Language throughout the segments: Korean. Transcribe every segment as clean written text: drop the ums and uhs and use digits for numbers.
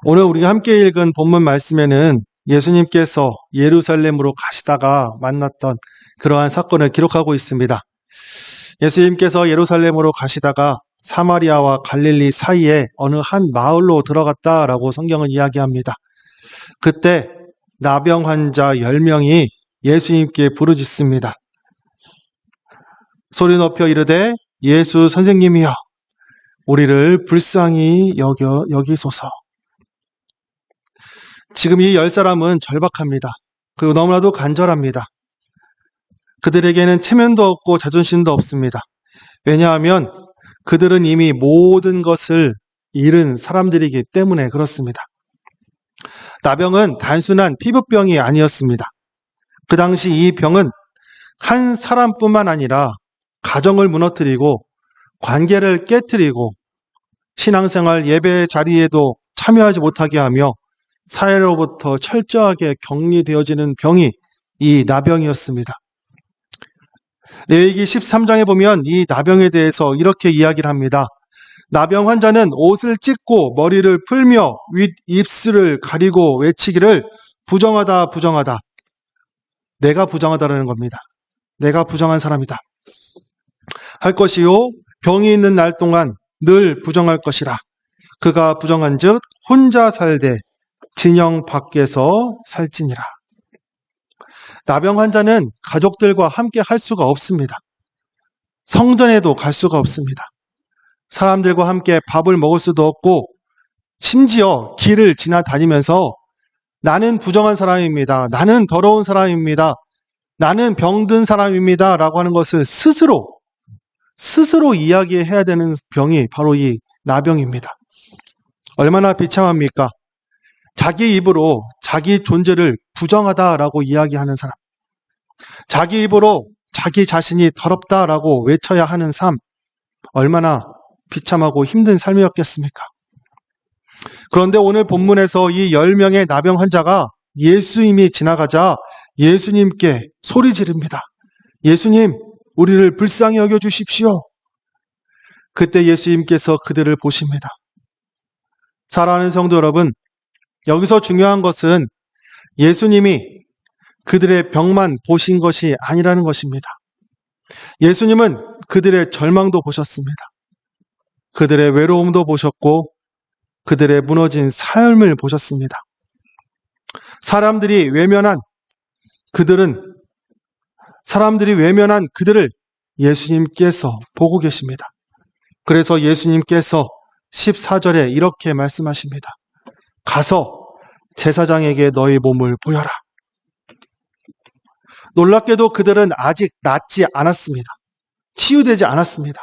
오늘 우리가 함께 읽은 본문 말씀에는 예수님께서 예루살렘으로 가시다가 만났던 그러한 사건을 기록하고 있습니다. 예수님께서 예루살렘으로 가시다가 사마리아와 갈릴리 사이에 어느 한 마을로 들어갔다라고 성경은 이야기합니다. 그때 나병 환자 10명이 예수님께 부르짖습니다. 소리 높여 이르되 예수 선생님이여 우리를 불쌍히 여기소서. 지금 이 10사람은 절박합니다. 그리고 너무나도 간절합니다. 그들에게는 체면도 없고 자존심도 없습니다. 왜냐하면 그들은 이미 모든 것을 잃은 사람들이기 때문에 그렇습니다. 나병은 단순한 피부병이 아니었습니다. 그 당시 이 병은 한 사람뿐만 아니라 가정을 무너뜨리고 관계를 깨뜨리고 신앙생활 예배 자리에도 참여하지 못하게 하며 사회로부터 철저하게 격리되어지는 병이 이 나병이었습니다. 레위기 13장에 보면 이 나병에 대해서 이렇게 이야기를 합니다. 나병 환자는 옷을 찢고 머리를 풀며 윗입술을 가리고 외치기를 부정하다 부정하다. 내가 부정하다라는 겁니다. 내가 부정한 사람이다. 할 것이요 병이 있는 날 동안 늘 부정할 것이라. 그가 부정한 즉 혼자 살되 진영 밖에서 살지니라. 나병 환자는 가족들과 함께 할 수가 없습니다. 성전에도 갈 수가 없습니다. 사람들과 함께 밥을 먹을 수도 없고 심지어 길을 지나다니면서 나는 부정한 사람입니다. 나는 더러운 사람입니다. 나는 병든 사람입니다. 라고 하는 것을 스스로 이야기해야 되는 병이 바로 이 나병입니다. 얼마나 비참합니까? 자기 입으로 자기 존재를 부정하다라고 이야기하는 사람, 자기 입으로 자기 자신이 더럽다라고 외쳐야 하는 삶, 얼마나 비참하고 힘든 삶이었겠습니까? 그런데 오늘 본문에서 이 10명의 나병 환자가 예수님이 지나가자 예수님께 소리 지릅니다. 예수님, 우리를 불쌍히 여겨주십시오. 그때 예수님께서 그들을 보십니다. 사랑하는 성도 여러분, 여기서 중요한 것은 예수님이 그들의 병만 보신 것이 아니라는 것입니다. 예수님은 그들의 절망도 보셨습니다. 그들의 외로움도 보셨고 그들의 무너진 삶을 보셨습니다. 사람들이 외면한 그들을 예수님께서 보고 계십니다. 그래서 예수님께서 14절에 이렇게 말씀하십니다. 가서 제사장에게 너희 몸을 보여라. 놀랍게도 그들은 아직 낫지 않았습니다. 치유되지 않았습니다.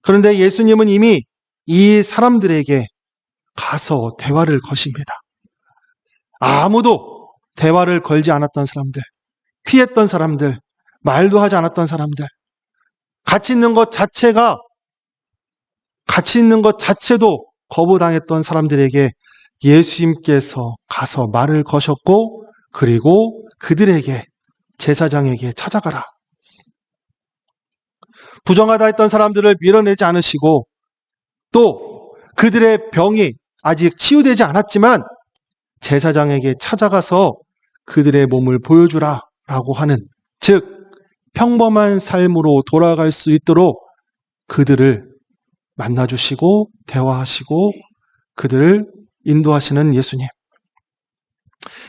그런데 예수님은 이미 이 사람들에게 가서 대화를 거십니다. 아무도 대화를 걸지 않았던 사람들, 피했던 사람들, 말도 하지 않았던 사람들, 같이 있는 것 자체도 거부당했던 사람들에게 예수님께서 가서 말을 거셨고 그리고 그들에게 제사장에게 찾아가라. 부정하다 했던 사람들을 밀어내지 않으시고 또 그들의 병이 아직 치유되지 않았지만 제사장에게 찾아가서 그들의 몸을 보여주라 라고 하는, 즉 평범한 삶으로 돌아갈 수 있도록 그들을 만나주시고 대화하시고 그들을 인도하시는 예수님.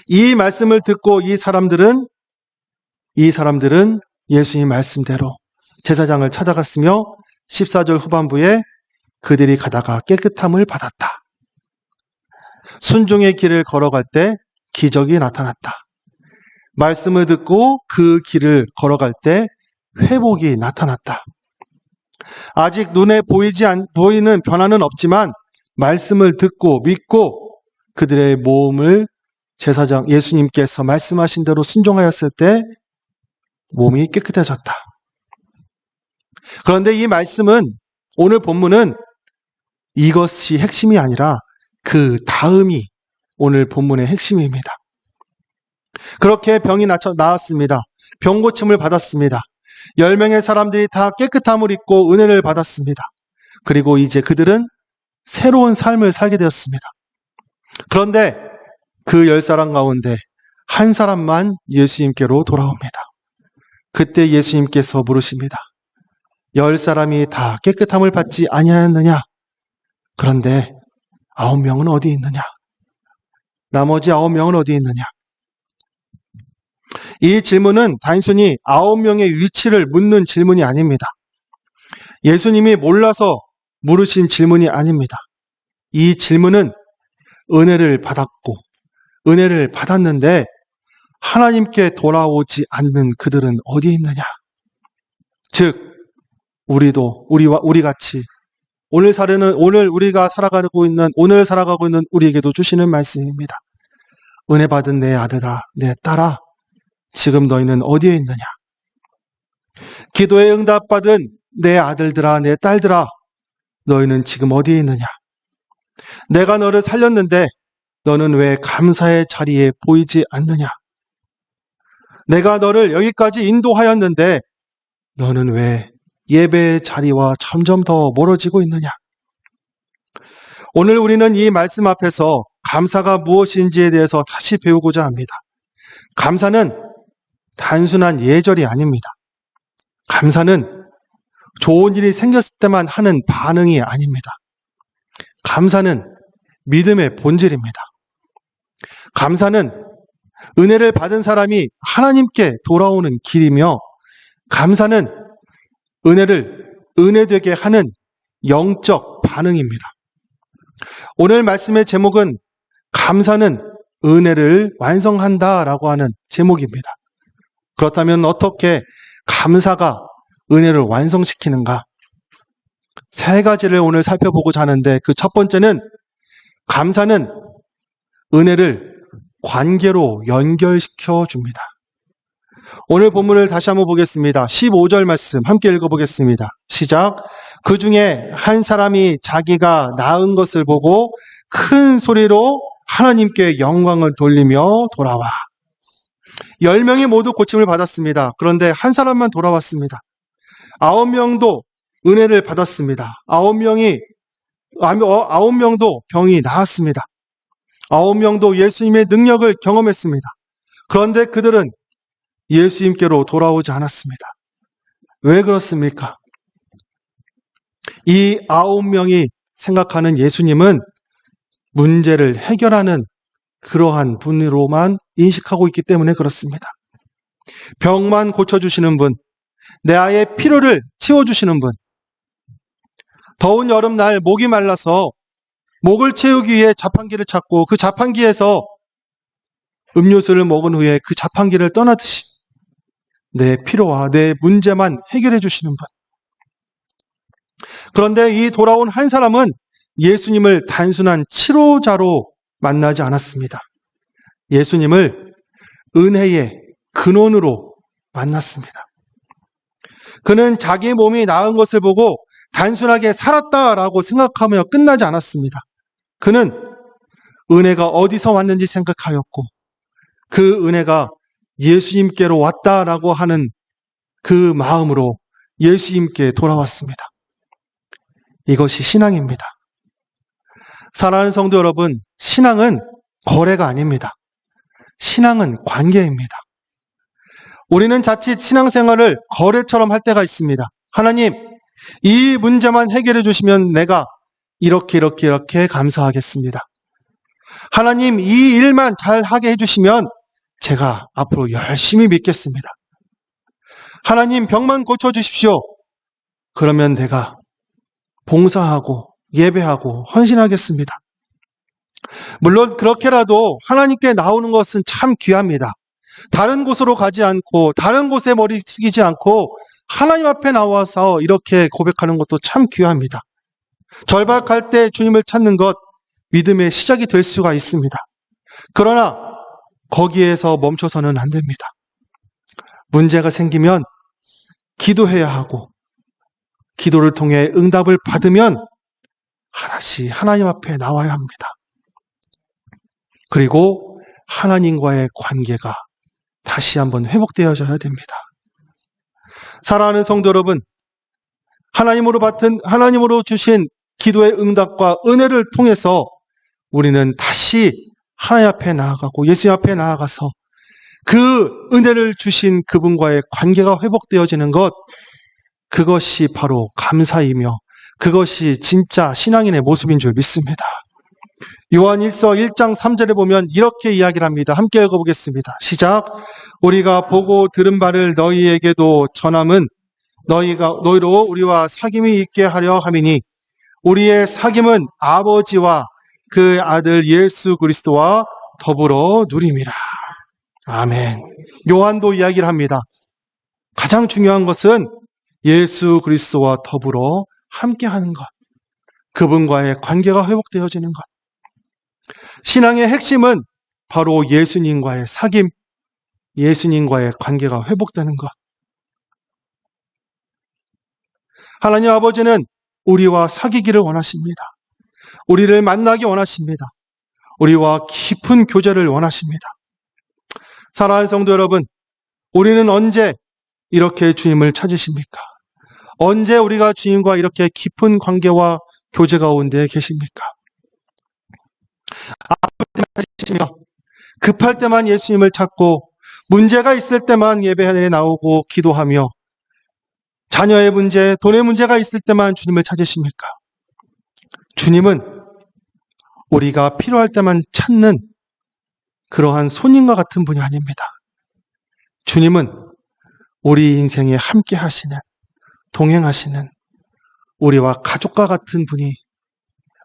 이 말씀을 듣고 이 사람들은 예수님 말씀대로 제사장을 찾아갔으며 14절 후반부에 그들이 가다가 깨끗함을 받았다. 순종의 길을 걸어갈 때 기적이 나타났다. 말씀을 듣고 그 길을 걸어갈 때 회복이 나타났다. 아직 눈에 보이는 변화는 없지만 말씀을 듣고 믿고 그들의 몸을 제사장 예수님께서 말씀하신 대로 순종하였을 때 몸이 깨끗해졌다. 그런데 이 말씀은, 오늘 본문은 이것이 핵심이 아니라 그 다음이 오늘 본문의 핵심입니다. 그렇게 병이 나았습니다. 병 고침을 받았습니다. 10명의 사람들이 다 깨끗함을 입고 은혜를 받았습니다. 그리고 이제 그들은 새로운 삶을 살게 되었습니다. 그런데 그 10사람 가운데 한 사람만 예수님께로 돌아옵니다. 그때 예수님께서 물으십니다. 10사람이 다 깨끗함을 받지 아니하였느냐? 그런데 9명은 어디 있느냐? 나머지 9명은 어디 있느냐? 이 질문은 단순히 9명의 위치를 묻는 질문이 아닙니다. 예수님이 몰라서 물으신 질문이 아닙니다. 이 질문은 은혜를 받았고 은혜를 받았는데 하나님께 돌아오지 않는 그들은 어디 있느냐? 즉 우리 같이 오늘 우리가 살아가고 있는 우리에게도 주시는 말씀입니다. 은혜 받은 내 아들아, 내 딸아, 지금 너희는 어디에 있느냐? 기도에 응답받은 내 아들들아, 내 딸들아, 너희는 지금 어디에 있느냐? 내가 너를 살렸는데 너는 왜 감사의 자리에 보이지 않느냐? 내가 너를 여기까지 인도하였는데 너는 왜 예배의 자리와 점점 더 멀어지고 있느냐? 오늘 우리는 이 말씀 앞에서 감사가 무엇인지에 대해서 다시 배우고자 합니다. 감사는 단순한 예절이 아닙니다. 감사는 좋은 일이 생겼을 때만 하는 반응이 아닙니다. 감사는 믿음의 본질입니다. 감사는 은혜를 받은 사람이 하나님께 돌아오는 길이며, 감사는 은혜를 은혜되게 하는 영적 반응입니다. 오늘 말씀의 제목은 감사는 은혜를 완성한다라고 하는 제목입니다. 그렇다면 어떻게 감사가 은혜를 완성시키는가? 세 가지를 오늘 살펴보고자 하는데, 그 첫 번째는 감사는 은혜를 관계로 연결시켜 줍니다. 오늘 본문을 다시 한번 보겠습니다. 15절 말씀 함께 읽어보겠습니다. 시작. 그 중에 한 사람이 자기가 낳은 것을 보고 큰 소리로 하나님께 영광을 돌리며 돌아와. 10명이 모두 고침을 받았습니다. 그런데 한 사람만 돌아왔습니다. 9명도 은혜를 받았습니다. 9명도 병이 나았습니다. 9명도 예수님의 능력을 경험했습니다. 그런데 그들은 예수님께로 돌아오지 않았습니다. 왜 그렇습니까? 이 9명이 생각하는 예수님은 문제를 해결하는 그러한 분으로만 인식하고 있기 때문에 그렇습니다. 병만 고쳐주시는 분, 내 아이의 필요를 채워주시는 분, 더운 여름날 목이 말라서 목을 채우기 위해 자판기를 찾고 그 자판기에서 음료수를 먹은 후에 그 자판기를 떠나듯이 내 필요와 내 문제만 해결해 주시는 분. 그런데 이 돌아온 한 사람은 예수님을 단순한 치료자로 만나지 않았습니다. 예수님을 은혜의 근원으로 만났습니다. 그는 자기 몸이 나은 것을 보고 단순하게 살았다라고 생각하며 끝나지 않았습니다. 그는 은혜가 어디서 왔는지 생각하였고, 그 은혜가 예수님께로 왔다라고 하는 그 마음으로 예수님께 돌아왔습니다. 이것이 신앙입니다. 사랑하는 성도 여러분, 신앙은 거래가 아닙니다. 신앙은 관계입니다. 우리는 자칫 신앙생활을 거래처럼 할 때가 있습니다. 하나님, 이 문제만 해결해 주시면 내가 이렇게 감사하겠습니다. 하나님, 이 일만 잘하게 해주시면 제가 앞으로 열심히 믿겠습니다. 하나님, 병만 고쳐주십시오. 그러면 내가 봉사하고 예배하고 헌신하겠습니다. 물론 그렇게라도 하나님께 나오는 것은 참 귀합니다. 다른 곳으로 가지 않고 다른 곳에 머리 숙이지 않고 하나님 앞에 나와서 이렇게 고백하는 것도 참 귀합니다. 절박할 때 주님을 찾는 것, 믿음의 시작이 될 수가 있습니다. 그러나 거기에서 멈춰서는 안 됩니다. 문제가 생기면 기도해야 하고, 기도를 통해 응답을 받으면 하나씩 하나님 앞에 나와야 합니다. 그리고 하나님과의 관계가 다시 한번 회복되어져야 됩니다. 사랑하는 성도 여러분, 하나님으로 주신 기도의 응답과 은혜를 통해서 우리는 다시 하나님 앞에 나아가고 예수님 앞에 나아가서 그 은혜를 주신 그분과의 관계가 회복되어지는 것, 그것이 바로 감사이며 그것이 진짜 신앙인의 모습인 줄 믿습니다. 요한일서 1장 3절에 보면 이렇게 이야기를 합니다. 함께 읽어보겠습니다. 시작. 우리가 보고 들은 바를 너희에게도 전함은 너희로 우리와 사귐이 있게 하려 함이니 우리의 사귐은 아버지와 그 아들 예수 그리스도와 더불어 누림이라. 아멘. 요한도 이야기를 합니다. 가장 중요한 것은 예수 그리스도와 더불어 함께하는 것, 그분과의 관계가 회복되어지는 것. 신앙의 핵심은 바로 예수님과의 사귐, 예수님과의 관계가 회복되는 것. 하나님 아버지는 우리와 사귀기를 원하십니다. 우리를 만나기 원하십니다. 우리와 깊은 교제를 원하십니다. 사랑하는 성도 여러분, 우리는 언제 이렇게 주님을 찾으십니까? 언제 우리가 주님과 이렇게 깊은 관계와 교제 가운데 계십니까? 아플 때만 찾으시며, 급할 때만 예수님을 찾고, 문제가 있을 때만 예배에 나오고 기도하며, 자녀의 문제, 돈의 문제가 있을 때만 주님을 찾으십니까? 주님은 우리가 필요할 때만 찾는 그러한 손님과 같은 분이 아닙니다. 주님은 우리 인생에 함께 하시는, 동행하시는 우리와 가족과 같은 분이,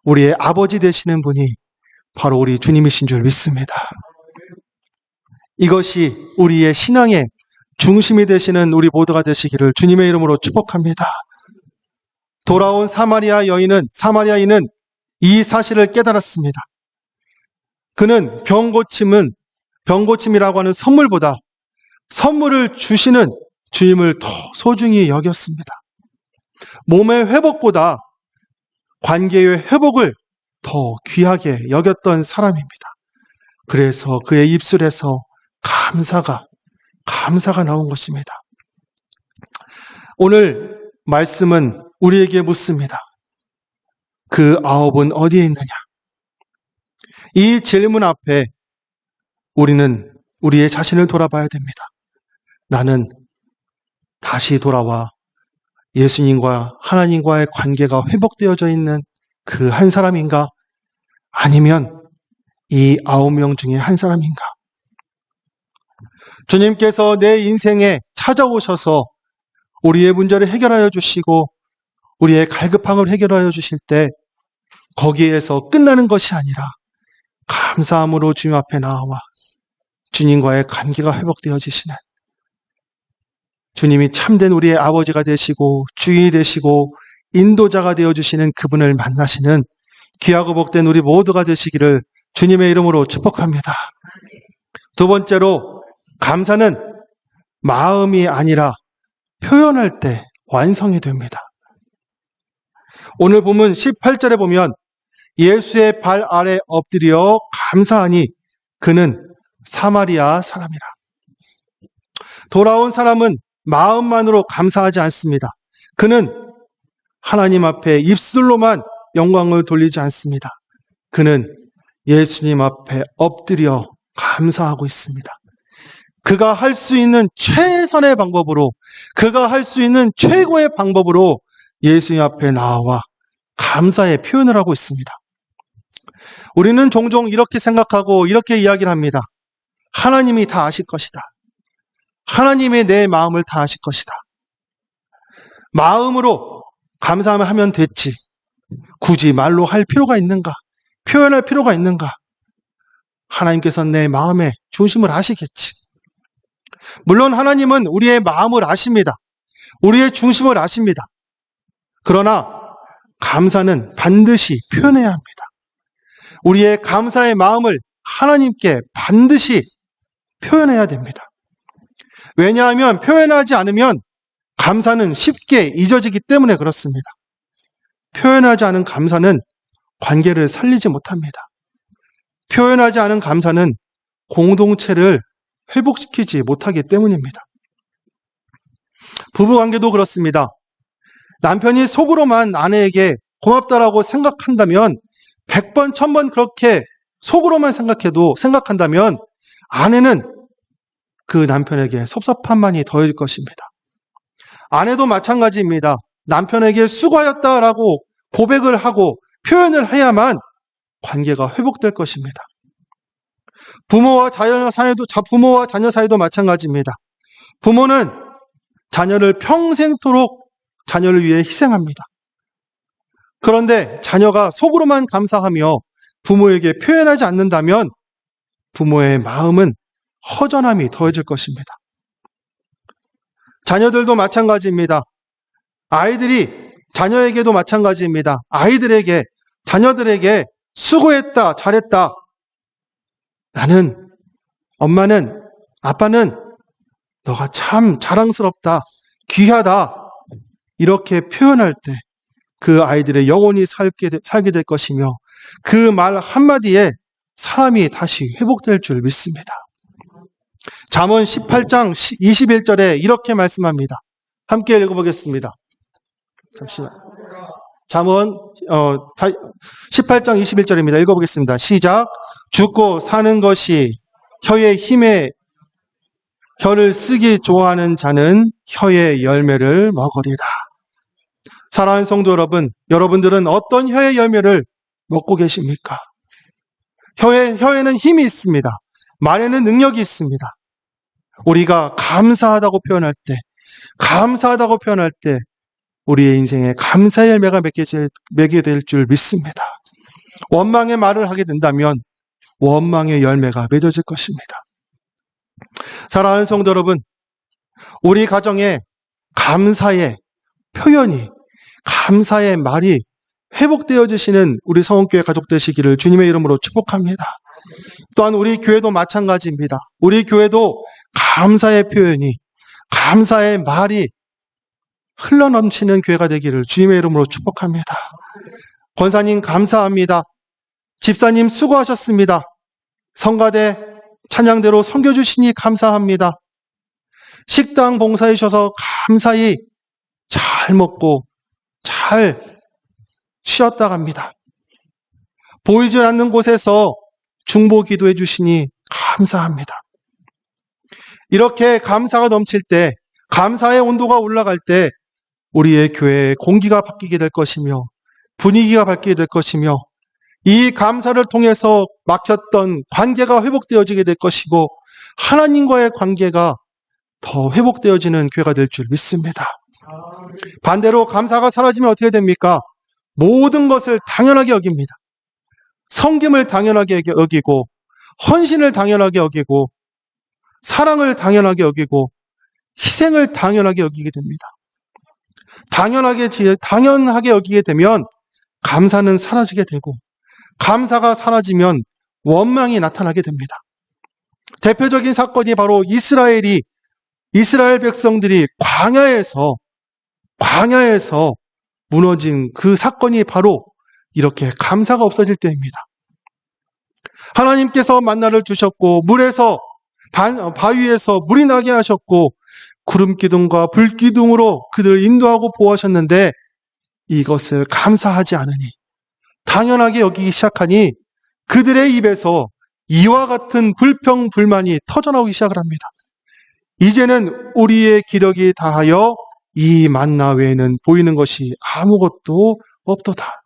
우리의 아버지 되시는 분이 바로 우리 주님이신 줄 믿습니다. 이것이 우리의 신앙의 중심이 되시는 우리 모두가 되시기를 주님의 이름으로 축복합니다. 돌아온 사마리아인은 이 사실을 깨달았습니다. 그는 병고침이라고 하는 선물보다 선물을 주시는 주님을 더 소중히 여겼습니다. 몸의 회복보다 관계의 회복을 더 귀하게 여겼던 사람입니다. 그래서 그의 입술에서 감사가 나온 것입니다. 오늘 말씀은 우리에게 묻습니다. 그 9은 어디에 있느냐? 이 질문 앞에 우리는 우리의 자신을 돌아봐야 됩니다. 나는 다시 돌아와 예수님과 하나님과의 관계가 회복되어져 있는 그 한 사람인가? 아니면 이 9명 중에 한 사람인가? 주님께서 내 인생에 찾아오셔서 우리의 문제를 해결하여 주시고 우리의 갈급함을 해결하여 주실 때 거기에서 끝나는 것이 아니라 감사함으로 주님 앞에 나와 주님과의 관계가 회복되어지시는, 주님이 참된 우리의 아버지가 되시고 주인이 되시고 인도자가 되어주시는 그분을 만나시는 귀하고 복된 우리 모두가 되시기를 주님의 이름으로 축복합니다. 두 번째로, 감사는 마음이 아니라 표현할 때 완성이 됩니다. 오늘 본문 18절에 보면 예수의 발 아래 엎드려 감사하니 그는 사마리아 사람이라. 돌아온 사람은 마음만으로 감사하지 않습니다. 그는 하나님 앞에 입술로만 영광을 돌리지 않습니다. 그는 예수님 앞에 엎드려 감사하고 있습니다. 그가 할 수 있는 최선의 방법으로, 그가 할 수 있는 최고의 방법으로 예수님 앞에 나와 감사의 표현을 하고 있습니다. 우리는 종종 이렇게 생각하고 이렇게 이야기를 합니다. 하나님이 다 아실 것이다. 하나님이 내 마음을 다 아실 것이다. 마음으로 감사하면 됐지. 굳이 말로 할 필요가 있는가? 표현할 필요가 있는가? 하나님께서는 내 마음의 중심을 아시겠지. 물론 하나님은 우리의 마음을 아십니다. 우리의 중심을 아십니다. 그러나 감사는 반드시 표현해야 합니다. 우리의 감사의 마음을 하나님께 반드시 표현해야 됩니다. 왜냐하면 표현하지 않으면 감사는 쉽게 잊어지기 때문에 그렇습니다. 표현하지 않은 감사는 관계를 살리지 못합니다. 표현하지 않은 감사는 공동체를 회복시키지 못하기 때문입니다. 부부관계도 그렇습니다. 남편이 속으로만 아내에게 고맙다라고 생각한다면 100번, 1000번 그렇게 속으로만 생각한다면 아내는 그 남편에게 섭섭함만이 더해질 것입니다. 아내도 마찬가지입니다. 남편에게 수고하였다라고 고백을 하고 표현을 해야만 관계가 회복될 것입니다. 부모와 자녀 사이도 마찬가지입니다. 부모는 자녀를 평생토록 자녀를 위해 희생합니다. 그런데 자녀가 속으로만 감사하며 부모에게 표현하지 않는다면 부모의 마음은 허전함이 더해질 것입니다. 자녀들도 마찬가지입니다. 자녀에게도 마찬가지입니다. 자녀들에게 수고했다, 잘했다. 엄마는, 아빠는 너가 참 자랑스럽다, 귀하다. 이렇게 표현할 때 그 아이들의 영혼이 살게 될 것이며 그 말 한마디에 사람이 다시 회복될 줄 믿습니다. 잠언 18장 21절에 이렇게 말씀합니다. 함께 읽어보겠습니다. 잠시만. 잠언 18장 21절입니다. 읽어보겠습니다. 시작. 죽고 사는 것이 혀의 힘에 혀를 쓰기 좋아하는 자는 혀의 열매를 먹으리라. 사랑하는 성도 여러분, 여러분들은 어떤 혀의 열매를 먹고 계십니까? 혀에는 힘이 있습니다. 말에는 능력이 있습니다. 우리가 감사하다고 표현할 때 우리의 인생에 감사의 열매가 맺게 될 줄 믿습니다. 원망의 말을 하게 된다면 원망의 열매가 맺어질 것입니다. 사랑하는 성도 여러분, 우리 가정에 감사의 표현이, 감사의 말이 회복되어지시는 우리 성원교회 가족 되시기를 주님의 이름으로 축복합니다. 또한 우리 교회도 마찬가지입니다. 우리 교회도 감사의 표현이, 감사의 말이 흘러넘치는 교회가 되기를 주님의 이름으로 축복합니다. 권사님 감사합니다. 집사님 수고하셨습니다. 성가대 찬양대로 섬겨주시니 감사합니다. 식당 봉사해 주셔서 감사히 잘 먹고 잘 쉬었다 갑니다. 보이지 않는 곳에서 중보 기도해 주시니 감사합니다. 이렇게 감사가 넘칠 때, 감사의 온도가 올라갈 때 우리의 교회의 공기가 바뀌게 될 것이며 분위기가 바뀌게 될 것이며 이 감사를 통해서 막혔던 관계가 회복되어지게 될 것이고 하나님과의 관계가 더 회복되어지는 교회가 될 줄 믿습니다. 반대로 감사가 사라지면 어떻게 됩니까? 모든 것을 당연하게 여깁니다. 섬김을 당연하게 여기고 헌신을 당연하게 여기고 사랑을 당연하게 여기고 희생을 당연하게 여기게 됩니다. 당연하게 여기게 되면 감사는 사라지게 되고 감사가 사라지면 원망이 나타나게 됩니다. 대표적인 사건이 바로 이스라엘 백성들이 광야에서 무너진 그 사건이 바로 이렇게 감사가 없어질 때입니다. 하나님께서 만나를 주셨고 바위에서 물이 나게 하셨고 구름 기둥과 불 기둥으로 그들을 인도하고 보호하셨는데 이것을 감사하지 않으니 당연하게 여기기 시작하니 그들의 입에서 이와 같은 불평불만이 터져나오기 시작을 합니다. 이제는 우리의 기력이 다하여 이 만나 외에는 보이는 것이 아무것도 없도다.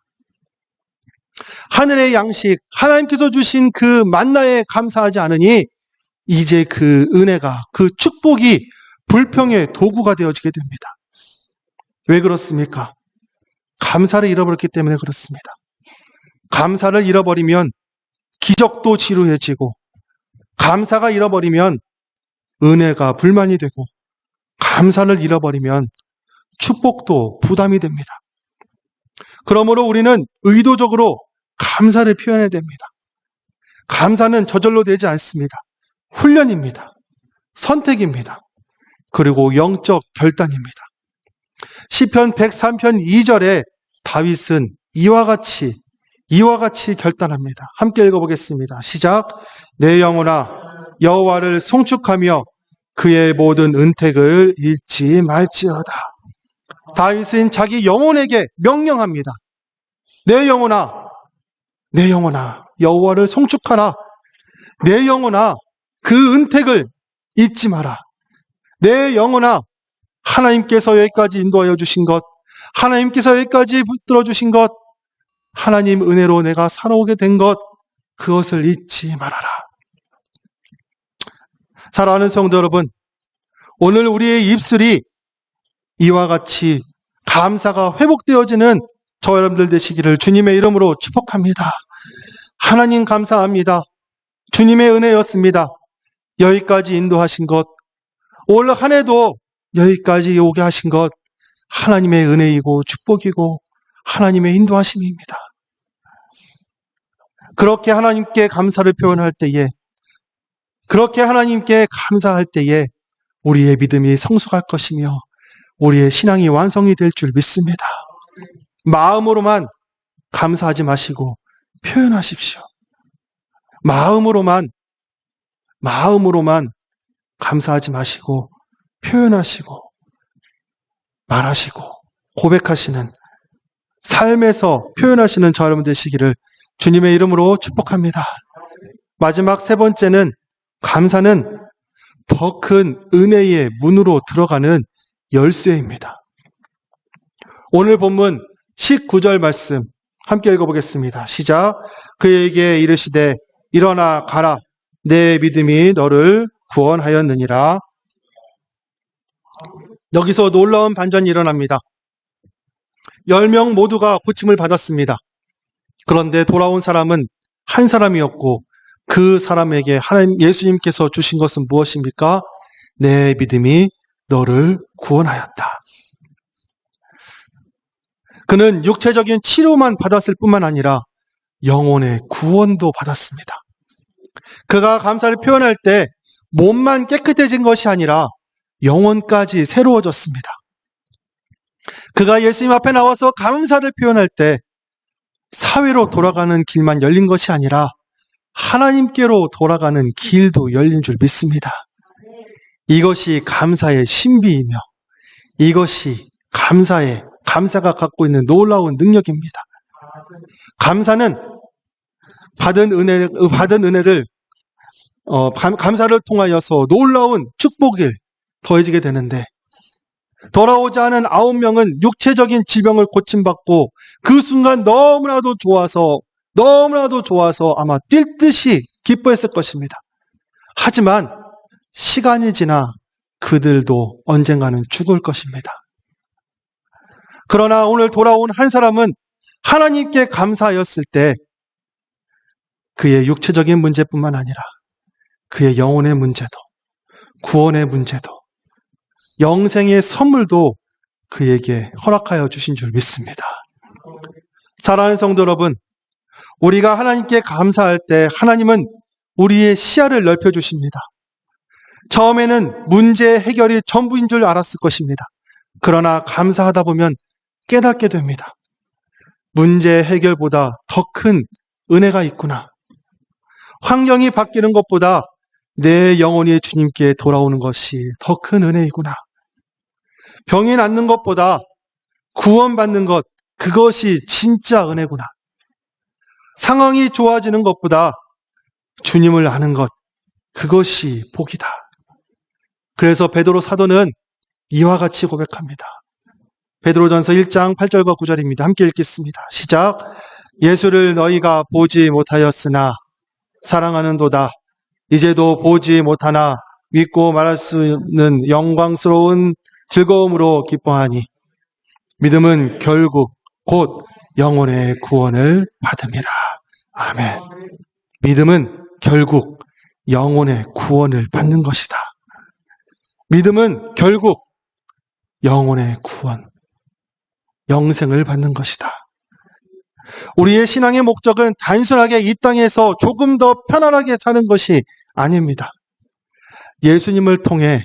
하늘의 양식, 하나님께서 주신 그 만나에 감사하지 않으니 이제 그 은혜가, 그 축복이 불평의 도구가 되어지게 됩니다. 왜 그렇습니까? 감사를 잃어버렸기 때문에 그렇습니다. 감사를 잃어버리면 기적도 지루해지고 감사가 잃어버리면 은혜가 불만이 되고 감사를 잃어버리면 축복도 부담이 됩니다. 그러므로 우리는 의도적으로 감사를 표현해야 됩니다. 감사는 저절로 되지 않습니다. 훈련입니다. 선택입니다. 그리고 영적 결단입니다. 시편 103편 2절에 다윗은 이와 같이 결단합니다. 함께 읽어보겠습니다. 시작. 내 영혼아 여호와를 송축하며 그의 모든 은택을 잃지 말지어다. 다윗은 자기 영혼에게 명령합니다. 내 영혼아 내 영혼아 여호와를 송축하라. 내 영혼아 그 은택을 잊지 마라. 내 영혼아 하나님께서 여기까지 인도하여 주신 것, 하나님께서 여기까지 붙들어 주신 것, 하나님 은혜로 내가 살아오게 된 것, 그것을 잊지 말아라. 사랑하는 성도 여러분, 오늘 우리의 입술이 이와 같이 감사가 회복되어지는 저 여러분들 되시기를 주님의 이름으로 축복합니다. 하나님 감사합니다. 주님의 은혜였습니다. 여기까지 인도하신 것, 올 한 해도 여기까지 오게 하신 것, 하나님의 은혜이고 축복이고 하나님의 인도하심입니다. 그렇게 하나님께 감사를 표현할 때에, 그렇게 하나님께 감사할 때에 우리의 믿음이 성숙할 것이며 우리의 신앙이 완성이 될 줄 믿습니다. 마음으로만 감사하지 마시고 표현하십시오. 마음으로만 감사하지 마시고 표현하시고 말하시고 고백하시는, 삶에서 표현하시는 저 여러분 되시기를 주님의 이름으로 축복합니다. 마지막 세 번째는, 감사는 더 큰 은혜의 문으로 들어가는 열쇠입니다. 오늘 본문 19절 말씀 함께 읽어보겠습니다. 시작. 그에게 이르시되 일어나 가라. 내 믿음이 너를 구원하였느니라. 여기서 놀라운 반전이 일어납니다. 10명 모두가 고침을 받았습니다. 그런데 돌아온 사람은 한 사람이었고 그 사람에게 하나님 예수님께서 주신 것은 무엇입니까? 내 믿음이 너를 구원하였다. 그는 육체적인 치료만 받았을 뿐만 아니라 영혼의 구원도 받았습니다. 그가 감사를 표현할 때 몸만 깨끗해진 것이 아니라 영혼까지 새로워졌습니다. 그가 예수님 앞에 나와서 감사를 표현할 때 사회로 돌아가는 길만 열린 것이 아니라 하나님께로 돌아가는 길도 열린 줄 믿습니다. 이것이 감사의 신비이며 이것이 감사가 갖고 있는 놀라운 능력입니다. 감사는 받은 은혜를 감사를 통하여서 놀라운 축복이 더해지게 되는데, 돌아오지 않은 9명은 육체적인 질병을 고침받고 그 순간 너무나도 좋아서 아마 뛸 듯이 기뻐했을 것입니다. 하지만 시간이 지나 그들도 언젠가는 죽을 것입니다. 그러나 오늘 돌아온 한 사람은 하나님께 감사하였을 때 그의 육체적인 문제뿐만 아니라 그의 영혼의 문제도, 구원의 문제도, 영생의 선물도 그에게 허락하여 주신 줄 믿습니다. 사랑하는 성도 여러분, 우리가 하나님께 감사할 때 하나님은 우리의 시야를 넓혀주십니다. 처음에는 문제 해결이 전부인 줄 알았을 것입니다. 그러나 감사하다 보면 깨닫게 됩니다. 문제 해결보다 더 큰 은혜가 있구나. 환경이 바뀌는 것보다 내 영혼이 주님께 돌아오는 것이 더 큰 은혜이구나. 병이 낫는 것보다 구원받는 것, 그것이 진짜 은혜구나. 상황이 좋아지는 것보다 주님을 아는 것, 그것이 복이다. 그래서 베드로 사도는 이와 같이 고백합니다. 베드로전서 1장 8절과 9절입니다. 함께 읽겠습니다. 시작. 예수를 너희가 보지 못하였으나 사랑하는도다. 이제도 보지 못하나 믿고 말할 수 있는 영광스러운 즐거움으로 기뻐하니 믿음은 결국 곧 영혼의 구원을 받음이라. 아멘. 믿음은 결국 영혼의 구원을 받는 것이다. 믿음은 결국 영혼의 구원, 영생을 받는 것이다. 우리의 신앙의 목적은 단순하게 이 땅에서 조금 더 편안하게 사는 것이 아닙니다. 예수님을 통해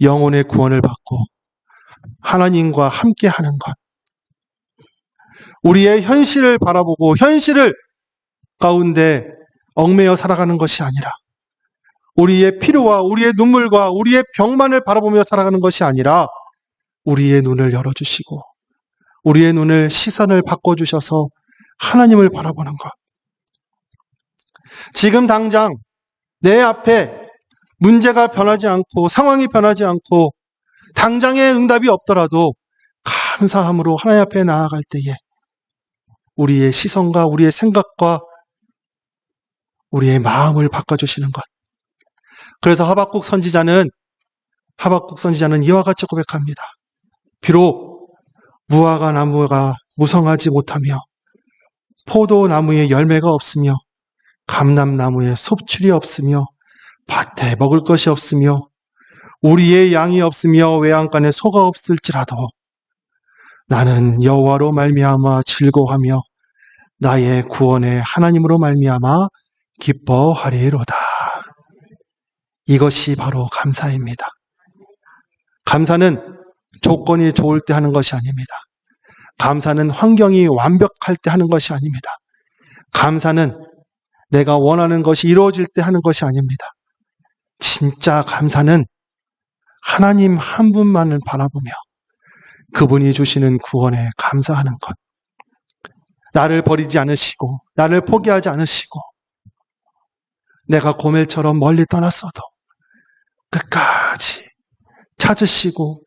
영혼의 구원을 받고 하나님과 함께하는 것, 우리의 현실을 바라보고 현실을 가운데 얽매여 살아가는 것이 아니라, 우리의 피로와 우리의 눈물과 우리의 병만을 바라보며 살아가는 것이 아니라 우리의 눈을 열어주시고 우리의 눈을 시선을 바꿔주셔서 하나님을 바라보는 것, 지금 당장 내 앞에 문제가 변하지 않고 상황이 변하지 않고 당장의 응답이 없더라도 감사함으로 하나님 앞에 나아갈 때에 우리의 시선과 우리의 생각과 우리의 마음을 바꿔주시는 것. 그래서 하박국 선지자는 이와 같이 고백합니다. 비록 무화과 나무가 무성하지 못하며 포도나무에 열매가 없으며 감람나무에 섭출이 없으며 밭에 먹을 것이 없으며 우리의 양이 없으며 외양간에 소가 없을지라도 나는 여호와로 말미암아 즐거워하며 나의 구원의 하나님으로 말미암아 기뻐하리로다. 이것이 바로 감사입니다. 감사는 조건이 좋을 때 하는 것이 아닙니다. 감사는 환경이 완벽할 때 하는 것이 아닙니다. 감사는 내가 원하는 것이 이루어질 때 하는 것이 아닙니다. 진짜 감사는 하나님 한 분만을 바라보며 그분이 주시는 구원에 감사하는 것. 나를 버리지 않으시고 나를 포기하지 않으시고 내가 고멜처럼 멀리 떠났어도 끝까지 찾으시고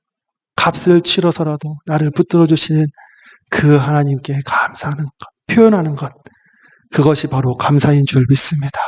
값을 치러서라도 나를 붙들어 주시는 그 하나님께 감사하는 것, 표현하는 것, 그것이 바로 감사인 줄 믿습니다.